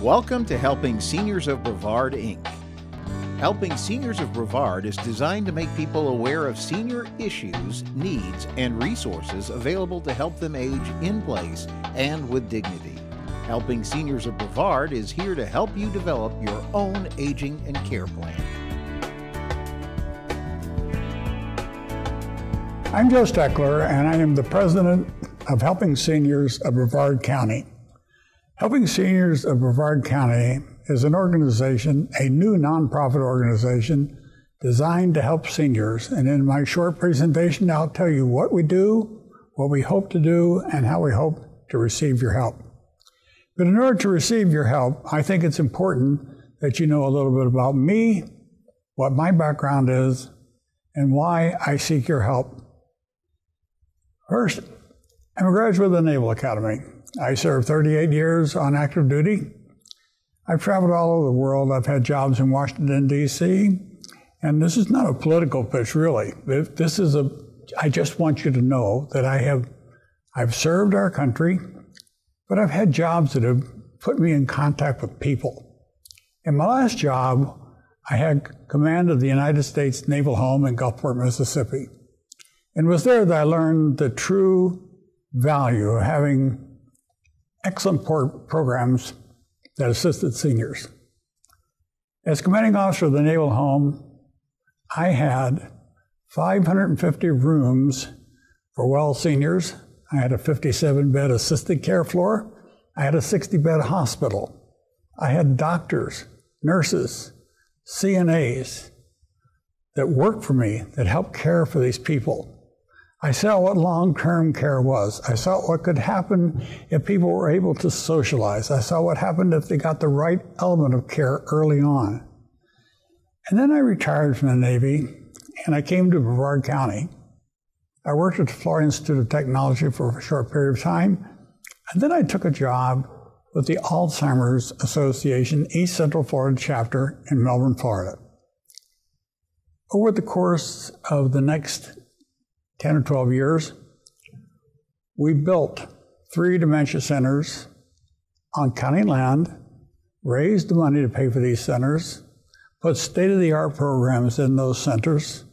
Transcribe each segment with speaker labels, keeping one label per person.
Speaker 1: Welcome to Helping Seniors of Brevard, Inc. Helping Seniors of Brevard is designed to make people aware of senior issues, needs, and resources available to help them age in place and with dignity. Helping Seniors of Brevard is here to help you develop your own aging and care plan.
Speaker 2: I'm Joe Steckler, and I am the president of Helping Seniors of Brevard County. Helping Seniors of Brevard County is an organization, a new nonprofit organization designed to help seniors. And in my short presentation, I'll tell you what we do, what we hope to do, and how we hope to receive your help. But in order to receive your help, I think it's important that you know a little bit about me, what my background is, and why I seek your help. First, I'm a graduate of the Naval Academy. I served 38 years on active duty. I've traveled all over the world. I've had jobs in Washington, D.C., and this is not a political pitch, really. I just want you to know that I've served our country, but I've had jobs that have put me in contact with people. In my last job, I had command of the United States Naval Home in Gulfport, Mississippi. And it was there that I learned the true value of having excellent programs that assisted seniors. As commanding officer of the Naval Home, I had 550 rooms for well seniors. I had a 57-bed assisted care floor. I had a 60-bed hospital. I had doctors, nurses, CNAs that worked for me, that helped care for these people. I saw what long-term care was. I saw what could happen if people were able to socialize. I saw what happened if they got the right element of care early on. And then I retired from the Navy, and I came to Brevard County. I worked at the Florida Institute of Technology for a short period of time, and then I took a job with the Alzheimer's Association East Central Florida chapter in Melbourne, Florida. Over the course of the next 10 or 12 years, we built 3 dementia centers on county land, raised the money to pay for these centers, put state-of-the-art programs in those centers.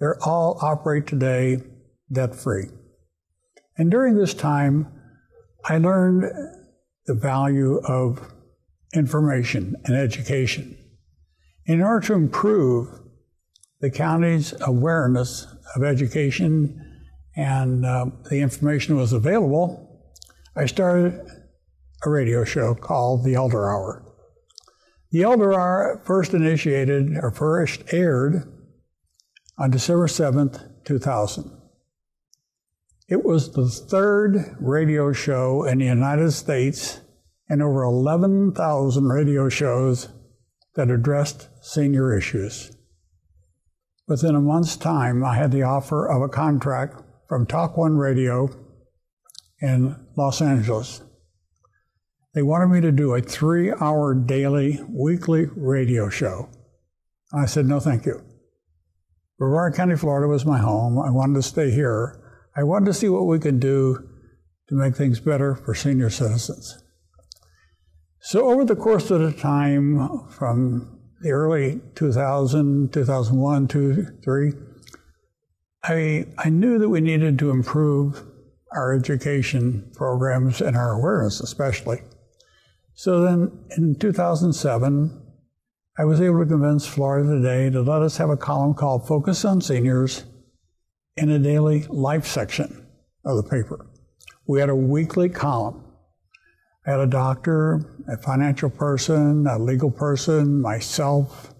Speaker 2: They all operate today debt-free. And during this time, I learned the value of information and education. In order to improve the county's awareness of education and the information was available, I started a radio show called The Elder Hour. The Elder Hour first aired on December 7th, 2000. It was the 3rd radio show in the United States and over 11,000 radio shows that addressed senior issues. Within a month's time, I had the offer of a contract from Talk One Radio in Los Angeles. They wanted me to do a 3-hour daily, weekly radio show. I said, no, thank you. Brevard County, Florida was my home. I wanted to stay here. I wanted to see what we could do to make things better for senior citizens. So over the course of the time, from the early 2000, 2001, 2, 3, I knew that we needed to improve our education programs and our awareness especially. So then in 2007, I was able to convince Florida Today to let us have a column called Focus on Seniors in a daily life section of the paper. We had a weekly column. I had a doctor, a financial person, a legal person, myself,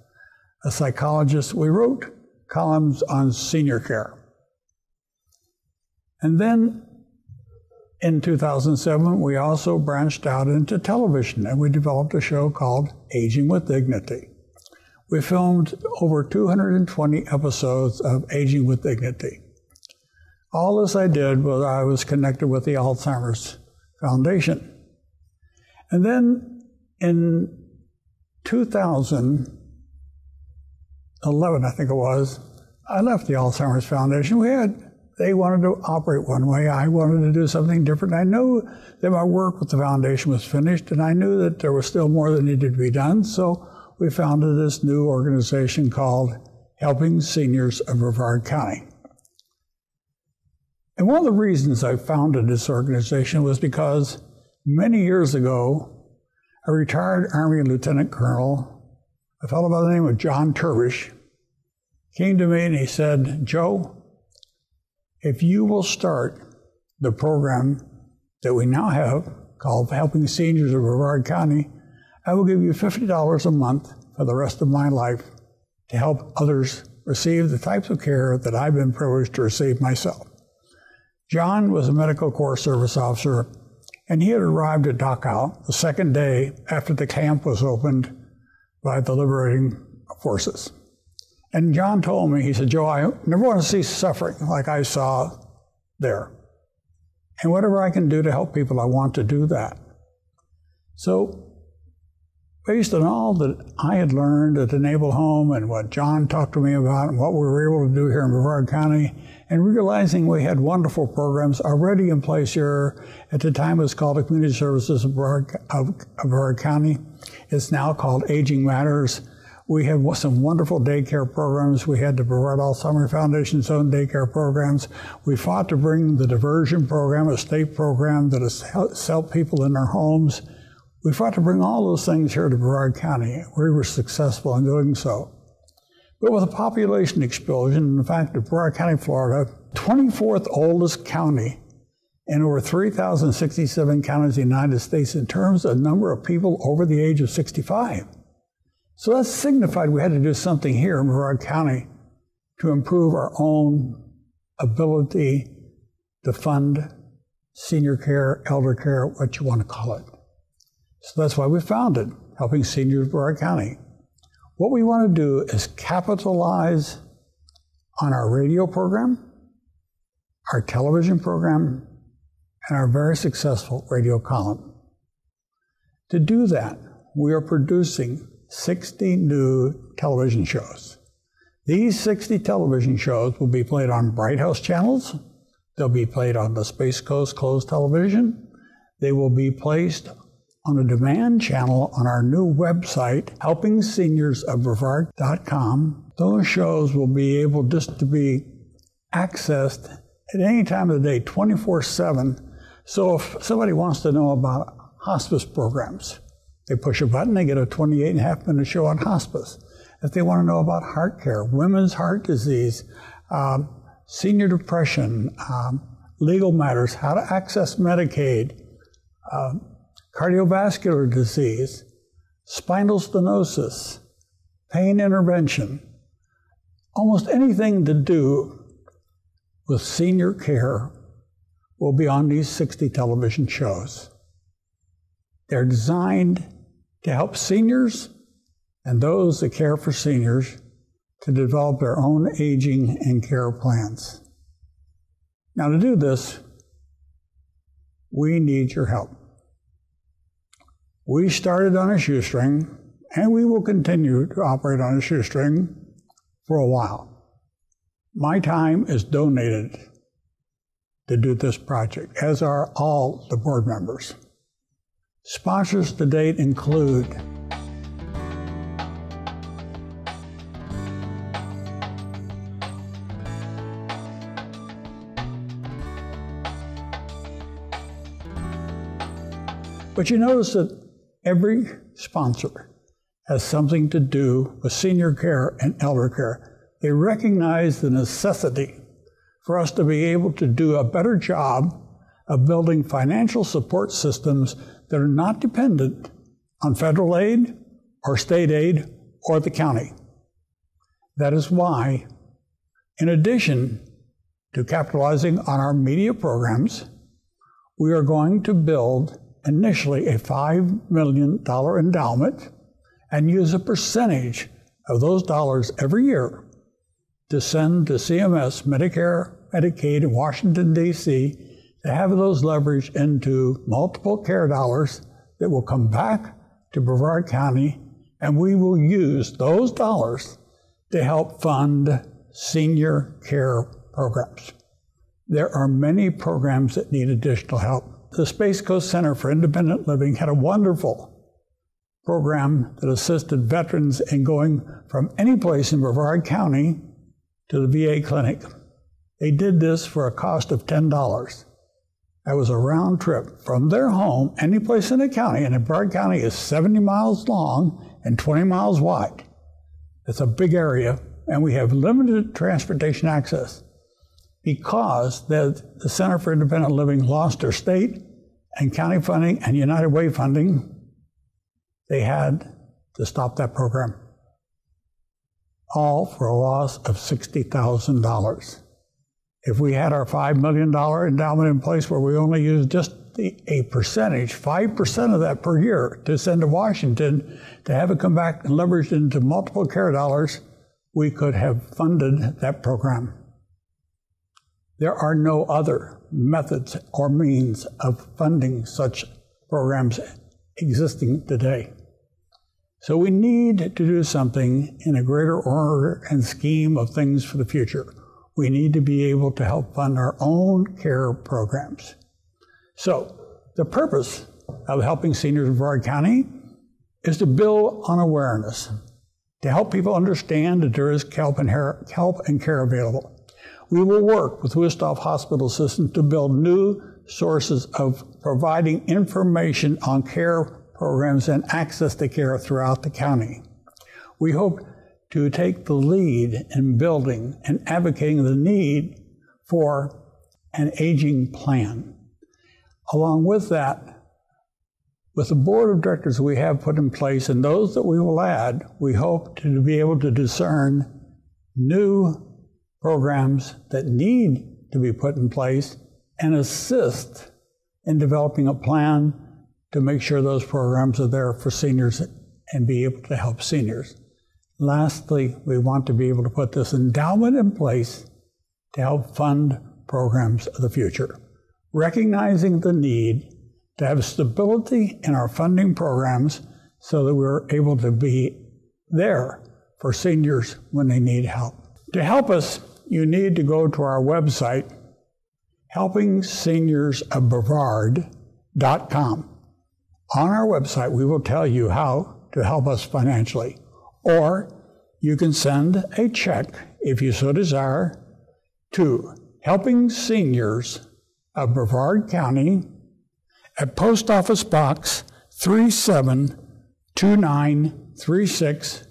Speaker 2: a psychologist. We wrote columns on senior care. And then in 2007, we also branched out into television, and we developed a show called Aging with Dignity. We filmed over 220 episodes of Aging with Dignity. All this I did was I was connected with the Alzheimer's Foundation. And then in 2011, I think it was, I left the Alzheimer's Foundation. We had they wanted to operate one way. I wanted to do something different. I knew that my work with the foundation was finished, and I knew that there was still more that needed to be done. So we founded this new organization called Helping Seniors of Brevard County. And one of the reasons I founded this organization was because many years ago, a retired Army Lieutenant Colonel, a fellow by the name of John Turbish, came to me and he said, "Joe, if you will start the program that we now have called Helping Seniors of Brevard County, I will give you $50 a month for the rest of my life to help others receive the types of care that I've been privileged to receive myself." John was a medical corps service officer, and he had arrived at Dachau the second day after the camp was opened by the liberating forces. And John told me, he said, "Joe, I never want to see suffering like I saw there. And whatever I can do to help people, I want to do that." So, based on all that I had learned at the Naval Home and what John talked to me about and what we were able to do here in Brevard County, and realizing we had wonderful programs already in place here, at the time it was called the Community Services of Brevard County. It's now called Aging Matters. We had some wonderful daycare programs. We had the Brevard Alzheimer's Foundation's own daycare programs. We fought to bring the diversion program, a state program that has helped people in their homes. We fought to bring all those things here to Brevard County. We were successful in doing so. But with a population explosion, and the fact that Brevard County, Florida, 24th oldest county in over 3,067 counties in the United States in terms of number of people over the age of 65. So that signified we had to do something here in Brevard County to improve our own ability to fund senior care, elder care, what you want to call it. So that's why we founded Helping Seniors of Brevard County. What we want to do is capitalize on our radio program, our television program, and our very successful radio column. To do that, we are producing 60 new television shows. These 60 television shows will be played on Bright House channels. They'll be played on the Space Coast Closed Television. They will be placed on a demand channel on our new website, helpingseniors.brevard.com. Those shows will be able just to be accessed at any time of the day, 24/7. So if somebody wants to know about hospice programs, they push a button, they get a 28.5-minute show on hospice. If they want to know about heart care, women's heart disease, senior depression, legal matters, how to access Medicaid, cardiovascular disease, spinal stenosis, pain intervention, almost anything to do with senior care will be on these 60 television shows. They're designed to help seniors and those that care for seniors to develop their own aging and care plans. Now, to do this, we need your help. We started on a shoestring, and we will continue to operate on a shoestring for a while. My time is donated to do this project, as are all the board members. Sponsors to date include but you notice that every sponsor has something to do with senior care and elder care. They recognize the necessity for us to be able to do a better job of building financial support systems that are not dependent on federal aid or state aid or the county. That is why, in addition to capitalizing on our media programs, we are going to build initially a $5 million endowment and use a percentage of those dollars every year to send to CMS, Medicare, Medicaid in Washington, D.C., to have those leveraged into multiple care dollars that will come back to Brevard County, and we will use those dollars to help fund senior care programs. there are many programs that need additional help. The Space Coast Center for Independent Living had a wonderful program that assisted veterans in going from any place in Brevard County to the VA clinic. They did this for a cost of $10. That was a round trip from their home, any place in the county, and Brevard County is 70 miles long and 20 miles wide. It's a big area, and we have limited transportation access because the Center for Independent Living lost their state and county funding and United Way funding. They had to stop that program, all for a loss of $60,000. If we had our $5 million endowment in place where we only used just a percentage, 5% of that per year to send to Washington to have it come back and leveraged into multiple care dollars, we could have funded that program. There are no other methods or means of funding such programs existing today. So we need to do something in a greater order and scheme of things for the future. We need to be able to help fund our own care programs. So the purpose of Helping Seniors of Brevard County is to build on awareness, to help people understand that there is help and care available. We will work with Wistoff Hospital System to build new sources of providing information on care programs and access to care throughout the county. We hope to take the lead in building and advocating the need for an aging plan. Along with that, with the board of directors we have put in place and those that we will add, we hope to be able to discern new programs that need to be put in place and assist in developing a plan to make sure those programs are there for seniors and be able to help seniors. Lastly, we want to be able to put this endowment in place to help fund programs of the future, recognizing the need to have stability in our funding programs so that we're able to be there for seniors when they need help. To help us, you need to go to our website, helpingseniors.brevard.com. On our website, we will tell you how to help us financially. Or you can send a check, if you so desire, to Helping Seniors of Brevard County at Post Office Box 372936,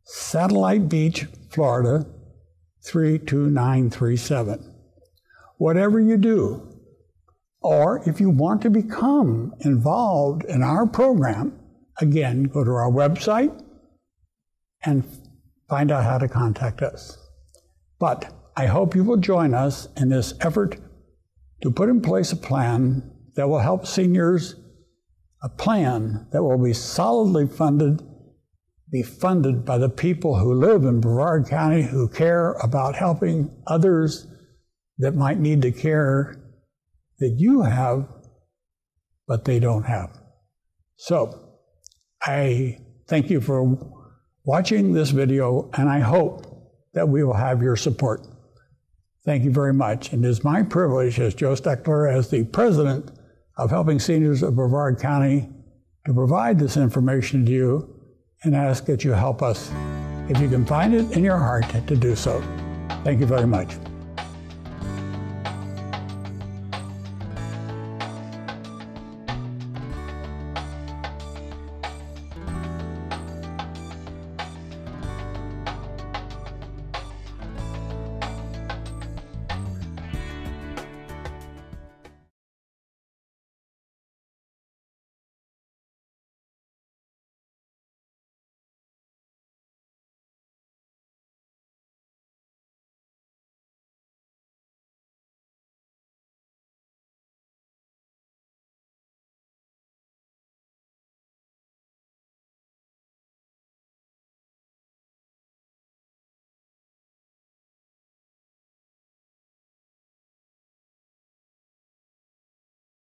Speaker 2: Satellite Beach, Florida 32937. Whatever you do, or if you want to become involved in our program, again, go to our website and find out how to contact us. But I hope you will join us in this effort to put in place a plan that will help seniors, a plan that will be solidly funded, be funded by the people who live in Brevard County, who care about helping others that might need the care that you have, but they don't have. So I thank you for watching this video, and I hope that we will have your support. Thank you very much. And it is my privilege as Joe Steckler, as the president of Helping Seniors of Brevard County, to provide this information to you and ask that you help us, if you can find it in your heart, to do so. Thank you very much.